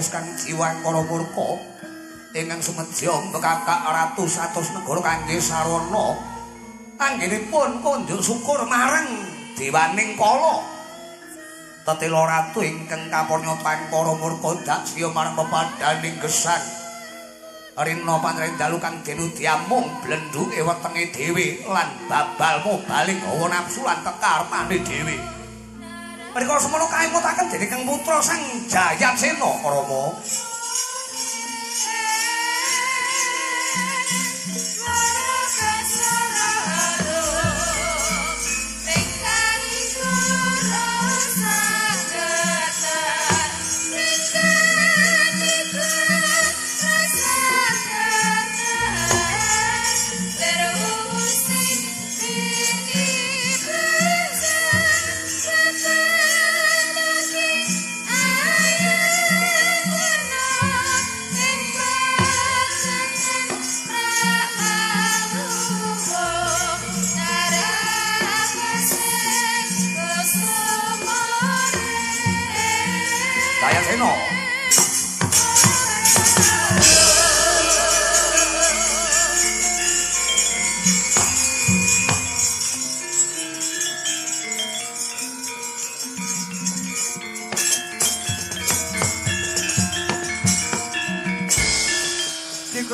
Kang jiwang para murka ingkang sumedya bekakak ratus-atus negara kangge sarana anggenipun kunjuk syukur marang dewaning kala tetela ratu ingkang kaponyotan para murka daksya marang pepadaning gesang rina panrendalu kang denu diamung blenduke wetenge dhewe lan babalmu baling hawa nafsu lan tekarmane dhewe. Mereka semono kaimutaken dening Kang Putra Sang Jayatsena Rama.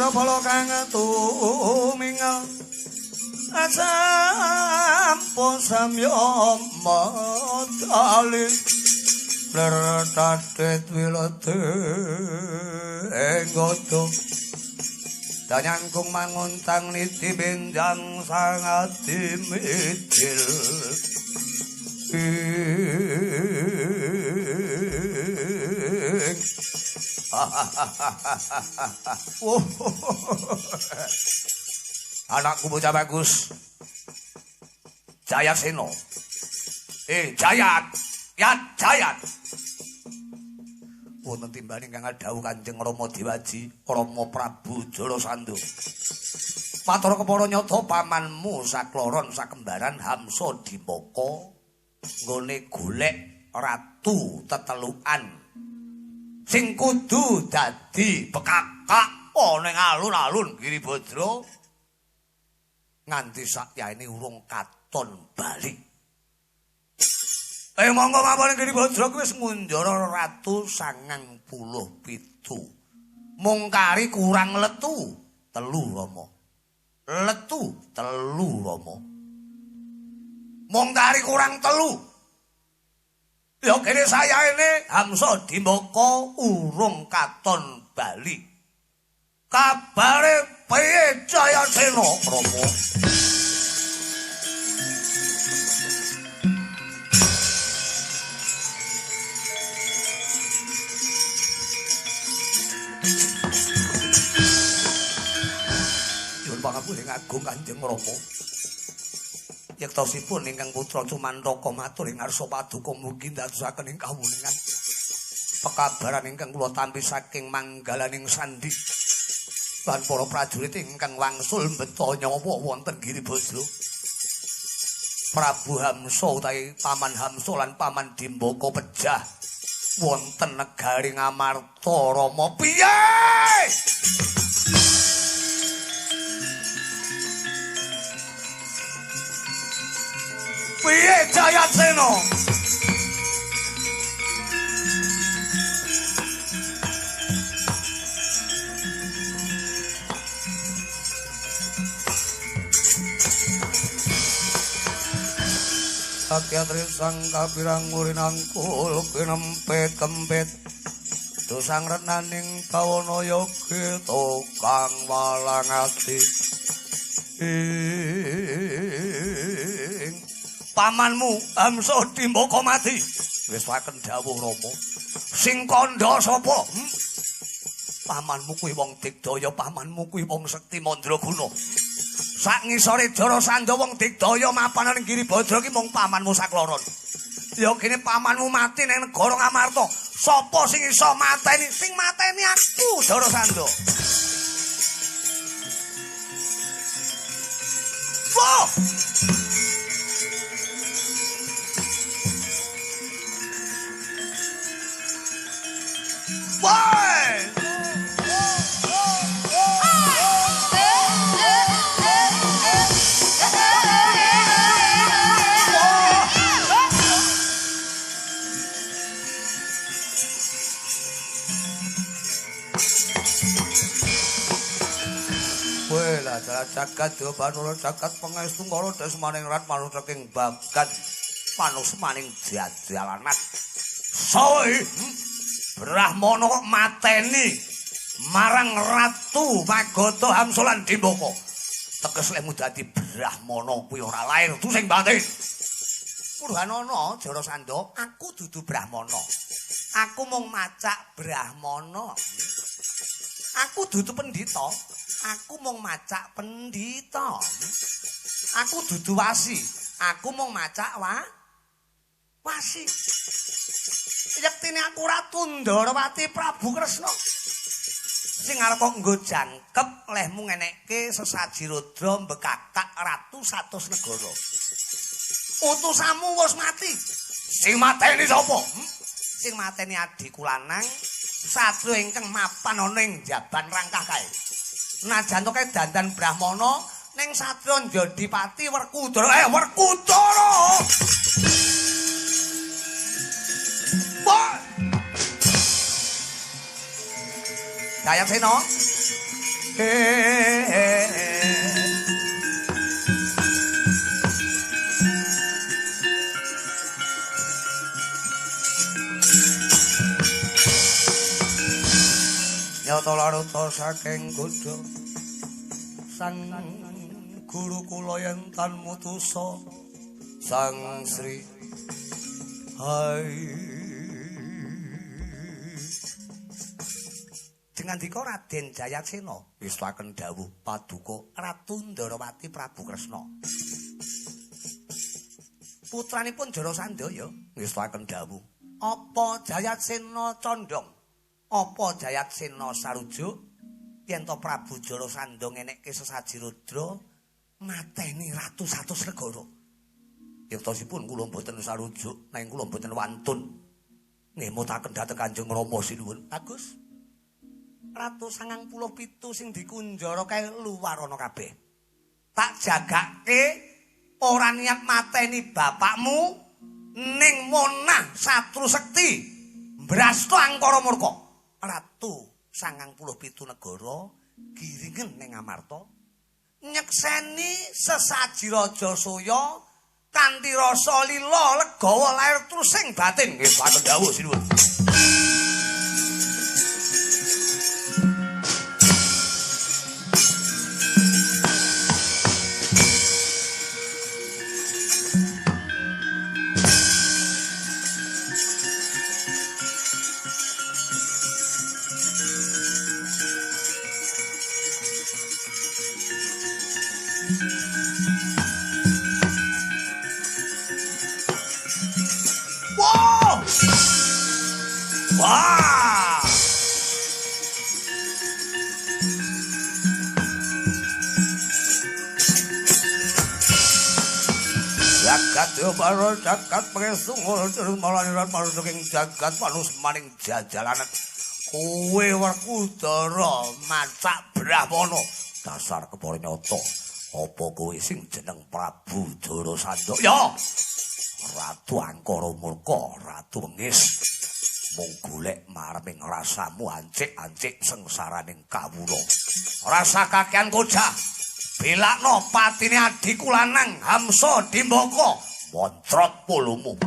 Bala kang tumingal asampun samya madali lertatet wilate enggoto danyangkung manguntang niti benjang sangat dimidil Anakku bocah bagus Jayatsena Jayat Jayat wonten timbaning kang dawuh Kanjeng Rama Dewaji Rama Prabu Jarasandha matur kepara nyata pamanmu sakloron sakembaran Hamsa Dimpaka nggone golek ratu tetelukan sing kudu dadi bekakak ning alun-alun Giribadra nganti sakyaene urung katon bali. Monggo mawon Giribadra kuwi wis ngunjara ratu 97. Mung kari kurang letu 3 Rama. Letu 3 Rama. Mung kari kurang 3. Ya kene sayaene Hamsa Dimpaka urung katon bali. Kabare piye Jayatsena Rama? Nyuwun pangapunten agung Kanjeng Rama. Yektosipun ingkang putra Cumantaka matur ing ngarsa paduka mugi ndadosaken ing kawuningan pekabaran ingkang kula tampi saking manggalaning sandi lan para prajurit ingkang wangsul mbeta nyawa wonten Giribadra. Prabu Hamsa utawi Paman Hamsa lan Paman Dimpaka pejah wonten negari Ngamarta Rama piye? Piye Jayatsena? Sakyatri sangka pirang murinangkul kinempet kempet dosang renaning kawana yoga tukang walangati pamanmu Hamsa Dimbaka mati wis waken dawuh Rama sing kandha sapa pamanmu kuwi wong Digdaya pamanmu kuwi wong Sekti Mandraguna sak ngisore Jarasandha wong Digdaya mapan ning Giribadra ki mung pamanmu sakloron. Ya kene pamanmu mati ning negara Ngamarta. Sapa sing iso mateni? Sing mateni aku, Jarasandha. Wah! Wah! Jagat Dewanara jagat pangestu karo desmaning rat manut saking bagat manus maning jadalanat soe Brahmana kok mateni marang Ratu Magata Hamsa lan Dimbaka teges lemu dadi Brahmana kuwi ora lair tu sing batin Purwanana Jarasandha aku dudu Brahmana aku mung macak Brahmana aku dudu pendhita aku mung macak pendhita. Aku dudu wasi. Aku mung macak wasi. Yektine aku Ratu Ndarawati Prabu Kresna. Sing arep nggo jangkep lehmu ngenekke sesaji rudra mbekakak ratu satus negara. Utusamu wis mati. Sing mateni sapa? Sing mateni adhiku lanang satru ingkang mapan ana ing jaban rangkah kae. Najan to kae dandan Brahmana ning Satya Jodipati Werkudara Werkudara. Wah! Jayatsena. Nyata laruta saking kuda sang guru kula yen tan mutusa sang Sri hai dengan dika Raden Jayatsena wis waken dawuh paduka Ratu Ndarawati Prabu Kresna putranipun Jarasandha ya wis waken dawuh apa Jayatsena condong apa Jayatsena sarujuk yen to Prabu Jarasandha ngenekke sesaji rudra mateni ratus-atus negara. Yektosipun kula mboten sarujuk nanging kula mboten wantun ngemutaken dhateng Kanjeng Rama sinuwun. Bagus. 197 sing dikunjara kae luar ana kabeh. Tak jagake ora niat mateni bapakmu ning monah Satru Sekti Brasta Angkara Murka. Ratu 97 negara giringen ning Ngamarta nyekseni sesaji Raja Soya kanthi rasa lila legawa lair trusing batin nggih paten dawuh sinuwun. Wah! Jagat para jagat pangestungul malaniran marusaking jagat manus maning jajalanan kowe Werkudara macak Brahmana dasar kepara nyata apa kowe sing jeneng Prabu Jarasandha ya Ratu Angkara Murka Ratu Wengis mung golek marming rasamu ancik-ancik sengsaraning kawula rasa kakean kocah belakno patine adiku lanang Hamsa Dimbaka moncrot pulumu.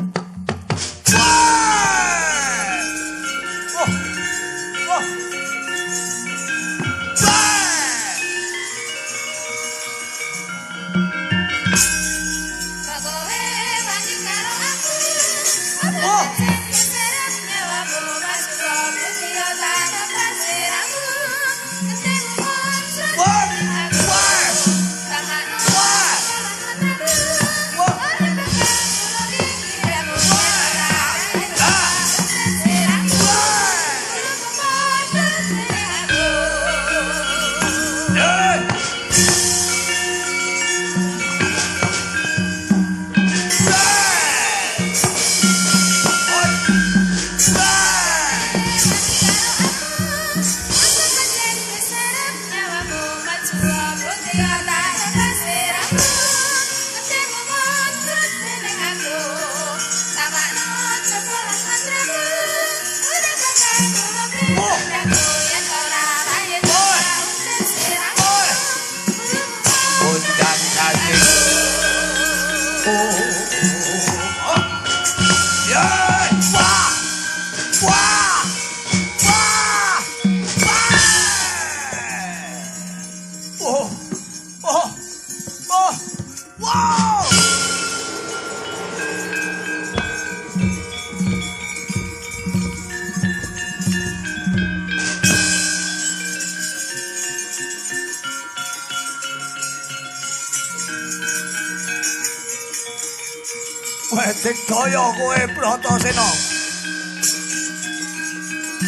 Digdaya kowe Bratasena.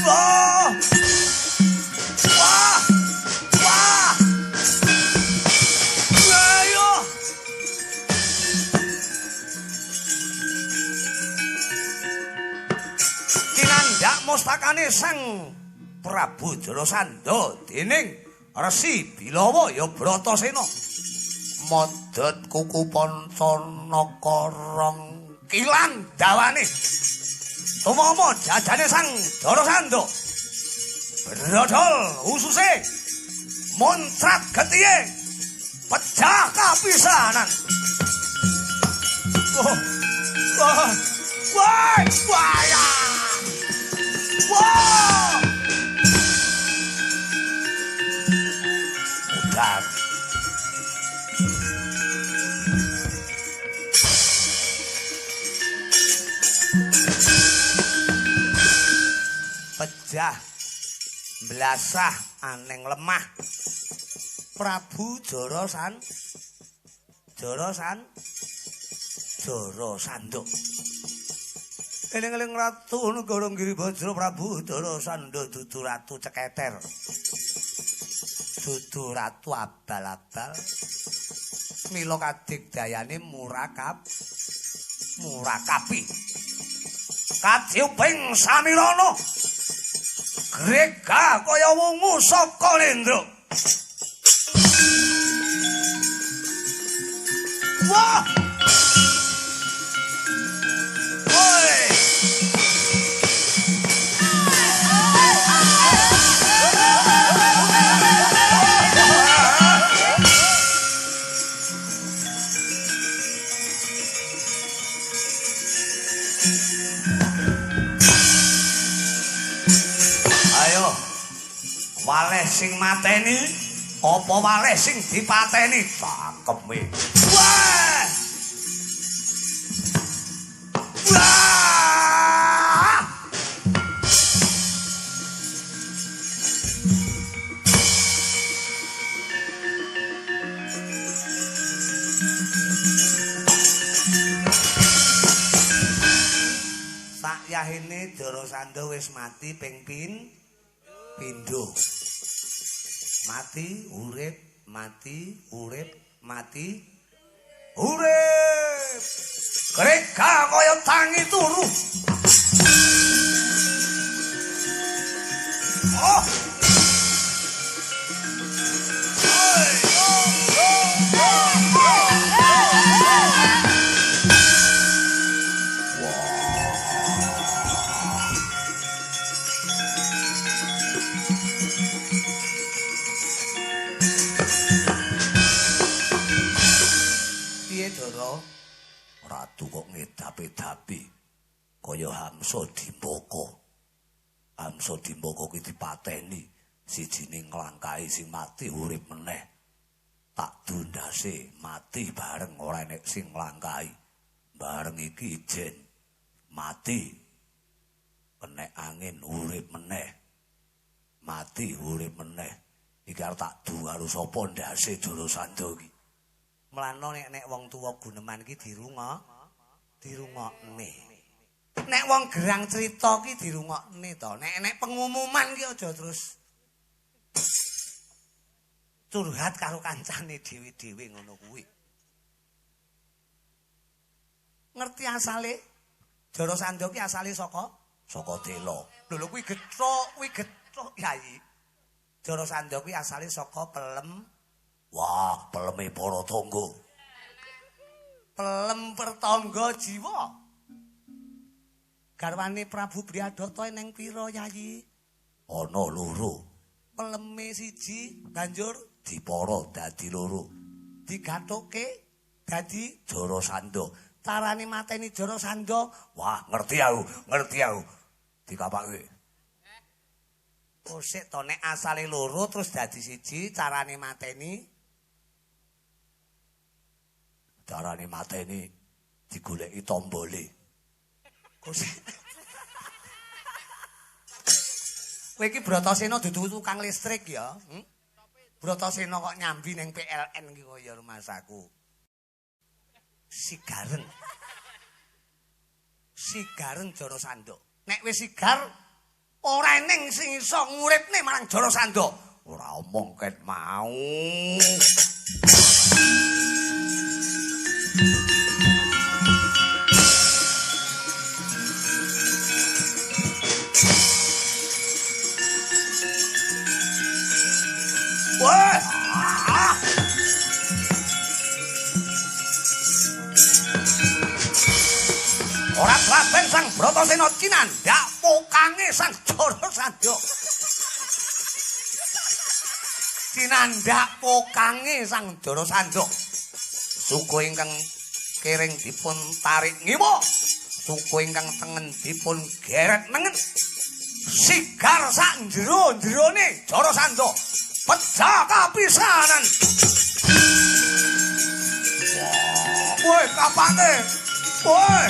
Wah! Wah! Wah! Ayo! Kinandhak mustakane Sang Prabu Jarasandha dening Resi Bilawa ya Bratasena. Modot kuku Pancana Karang Kilan dawane tumama jajane Sang Jarasandha brodol ususe moncrat getihe pecah kapisanan wah udah pejah blasah aneng lemah Prabu Jarasandha eling-eling Ratu Negara Giribajra Prabu Jarasandha dudu ratu ceketer dudu ratu abal-abal mila kadigdayane murakapi kadyuping samirana grega kaya wungu saka lendra wah oi waleh sing mateni apa waleh sing dipateni cakeme wah wah sak yahine Jarasandha wis mati ping pindho mati urip mati urip mati urip Grega kaya tangi turu. Oh. Ratu kok ngedapi-dapi kaya Hamsa Dimbaka. Hamsa Dimbaka ki dipateni sijine nglangkahi sing mati urip meneh. Tak dundase mati bareng ora enek sing nglangkahi. Bareng iki ijen mati kena angin urip meneh. Mati urip meneh. Iki arep tak du karo sapa ndase Jarasandha iki. Mlana nek wong tuwa guneman ki dirungokne. Nek wong gerang crita ki dirungokne to. Nek pengumuman ki aja terus curhat karo kancane dhewe-dhewe ngono kuwi. Ngerti asale? Jarasandha ki asale saka Dela. Lho kuwi gethuk Yayi. Jarasandha kuwi asale saka Pelem. Wah, peleme para tangga. Pelem pertangga jiwa. Garwane Prabu Briyadata ning pira, Yayi? Ana loro. Peleme siji banjur dipara dadi loro. Digathuke dadi Jarasandha. Carane mateni Jarasandha, wah, ngerti aku. Dikapake. Oh, sik to nek asale loro terus dadi siji, carane mateni digoleki tombole. Kowe iki Bratasena dudu tukang listrik ya? Bratasena kok nyambi ning PLN iki kaya rumasaku. Sigaren Jarasandha. Nek wis sigar ora eneng sing iso nguripne marang Jarasandha. Ora omong ket mau. Wah! Ora Raden Sang Bratasena cinandak pokange Sang Jarasandha. Cinandak pokange Sang Jarasandha. Suku ingkang kering dipun tarik ngiwa, suku ingkang tengen dipun geret nengen. Sigar sak njero-jerone Jarasandha pecah kapisanan. Woi, kapane? Woi.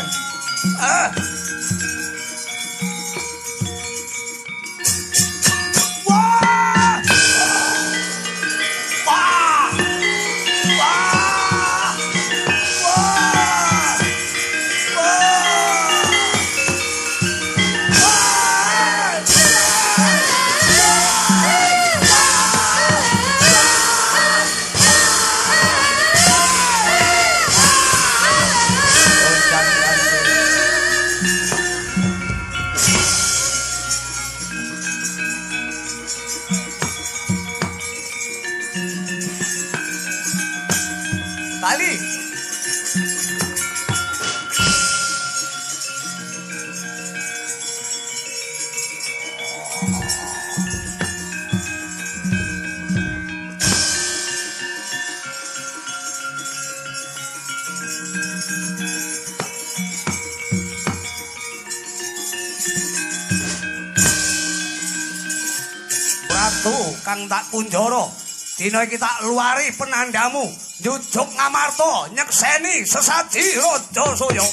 Kang tak kunjara dina iki tak luari penandamu nyujuk Ngamarta nyekseni sesaji Rajasaya.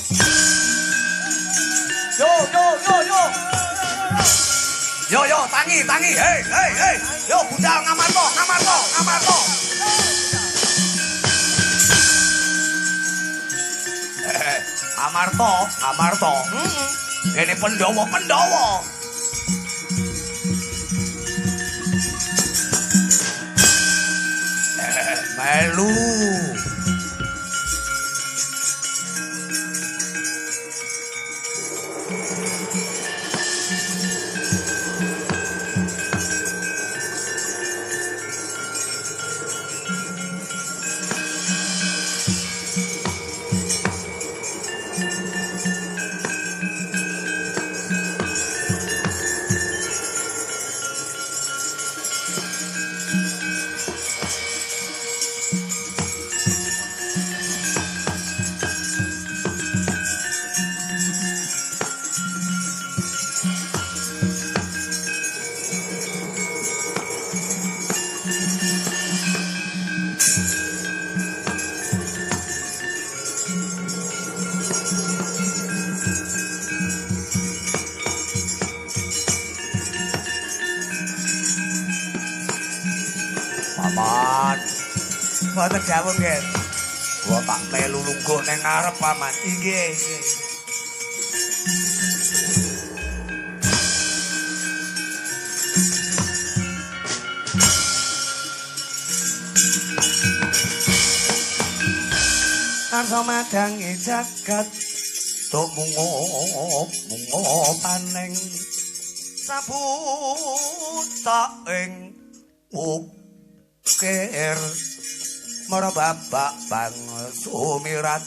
Yo tangi hei yo budal Ngamarta Ngamarta ini Pandhawa melu Paman. Mboten dawuh nggih. Kula tak melu lungguh ning ngarep Paman. Inggih, nggih. Arsa madangi jagat tuk mungo paning sabuta ing ukir marababak bang sumirat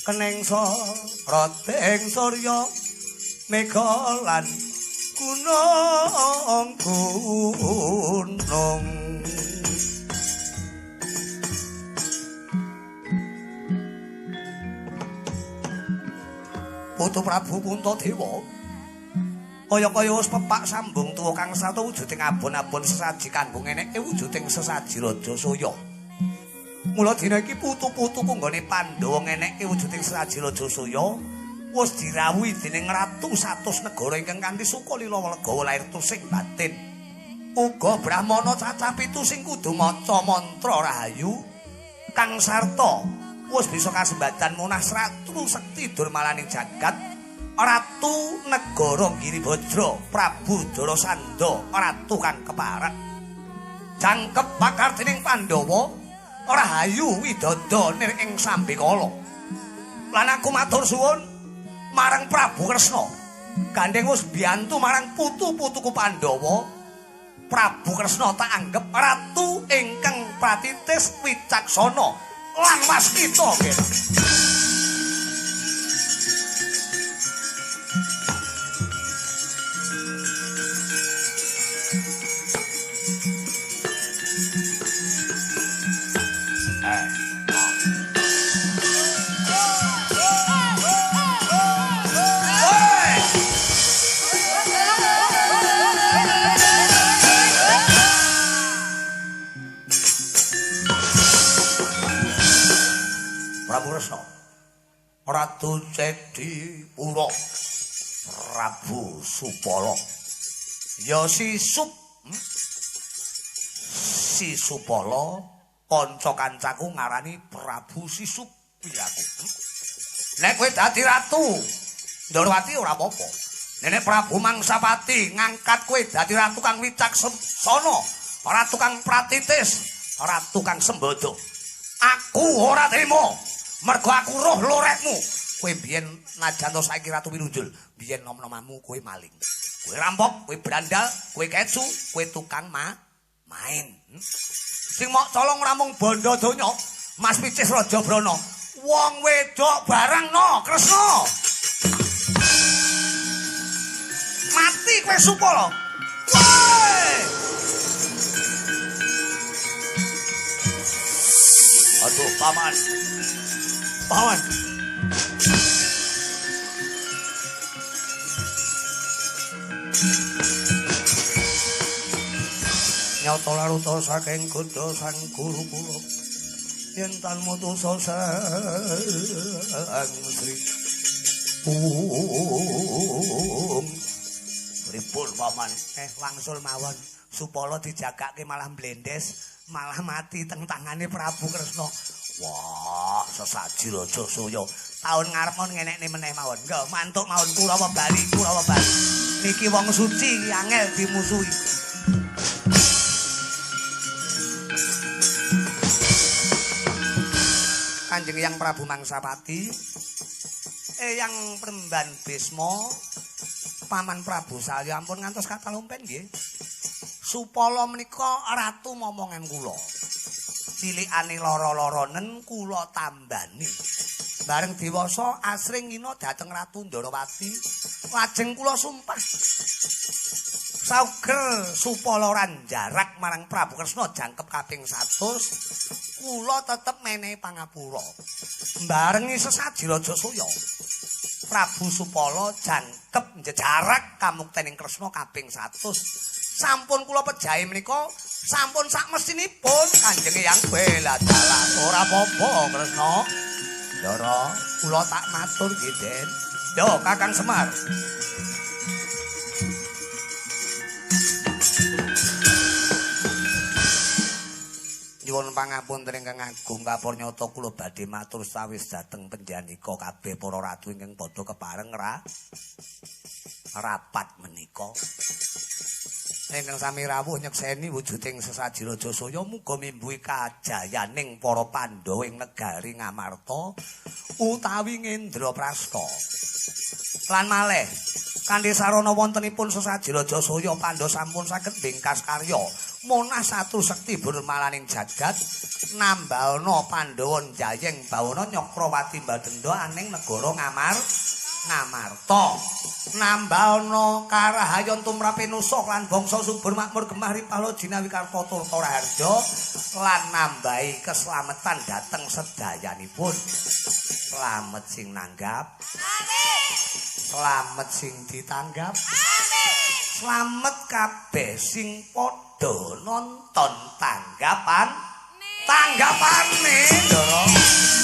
kening soroteng surya mega lan gunung Putu Prabu Puntadewa kaya-kaya wis pepak sambung tuwa kang sarta wujuding abon-abon sesaji kanggo ngeneke wujuding sesaji Raja Soya. Mula dina iki putu-putu punggone Pandhawa ngeneke wujuding sesaji Raja Soya wis dirawuhi dening ratu satus negara ingkang kanthi suka lila legawa lair tusing batin. Uga Brahmana cacah 7 sing kudu maca mantra rahayu kang sarta wis bisa kasembadan munah Ratu Sekti Durmalaning jagat Ratu Negara Giribajra Prabu Jarasandha Ratu kang keparat jangkep bakar dening Pandhawa rahayu widodha nir ing sambekala lan aku matur suwun marang Prabu Kresna gandeng wis biyantu marang putu-putuku Pandhawa Prabu Kresna tak anggep ratu ingkang pratitis wicaksana lan waskita kene. Prabu Kresna Ratu Cedhipura Prabu Supala ya si Supala kanca kancaku ngarani Prabu Sisup aku. Nek kowe dadi ratu Ndorowati ora apa-apa. Nenek Prabu Mangsapati ngangkat kowe dadi ratu kang wicaksana, ratu kang pratitis, ratu kang sembada. Aku ora trima. Mergo aku roh lorekmu. Kowe biyen najan to saiki Ratu Winunjul, biyen nom-nomamu kowe maling. Kowe rampok, kowe brandal, kowe kecu, kowe tukang main. Sing mok colong ora mung bondo donya, Mas Picis Rajabrana. Wong wedok barang no, Kresna. Mati kowe Supala. Woe! Aduh, Paman. Paman. Nyata laruta saking Gudha sang guru kula yen tan mutusa sang Sri pripun Paman wangsul mawon Supala dijagake malah blendes malah mati teng tangane Prabu Kresna. Wah, sesaji Raja Soya. Taun ngarep mon ngenekne meneh mawon. Enggak, mantuk mawon Kurawa Bali. Niki wong suci angel dimusuhi. Kanjeng Yang Prabu Mangsapati, Yang Premban Bisma, Paman Prabu Salya ampun ngantos kathah lumpen nggih. Supala menika ratu momongan kula. Cilikane lara-laranen kula tambani. Bareng dewasa asring ngina dhateng Ratu Ndorowati. Lajeng kula sumpah sauger Supala ranjarak marang Prabu Kresna jangkep kaping 100 kula tetep menehi pangapura. Barengi sesaji Raja Soya. Prabu Supala jangkep njejarak kamuktening Kresna kaping 100. Sampun kula pejahi menika sampun sak mestinipun Kanjeng Yang bela dalan. Ora apa-apa Kresna. Ndara, kula tak matur nggih, Den. Yo Kakang Semar. pangapunten ingkang agung kapurnyata kula badhe matur sawis dhateng pendhanika kabeh para ratu ingkang padha kepareng rapat menika. Ingkang sami rawuh nyekseni wujuding sesaji Raja Saya muga mimbuhi kajayaning para Pandhawa ing negari Ngamarta utawi Ngendraprasta. Lan malih kanthi sarana wontenipun sesaji Raja Saya Pandhawa sampun saged bingkas karya monah satu sekti burmalaning jagat nambalna Pandhawa njayeng bawana Nyakrawati Mbadenda aning negara Ngamarta nambalna karahayon tumraping nusa lan bangsa subur makmur gemah ripala jinawi karta turta raharja lan nambahi keslametan dhateng sedayanipun. Slamet sing nanggap. Amin. Slamet sing ditanggap. Amin. Slamet kabeh sing padha nonton tanggapane. Ndara.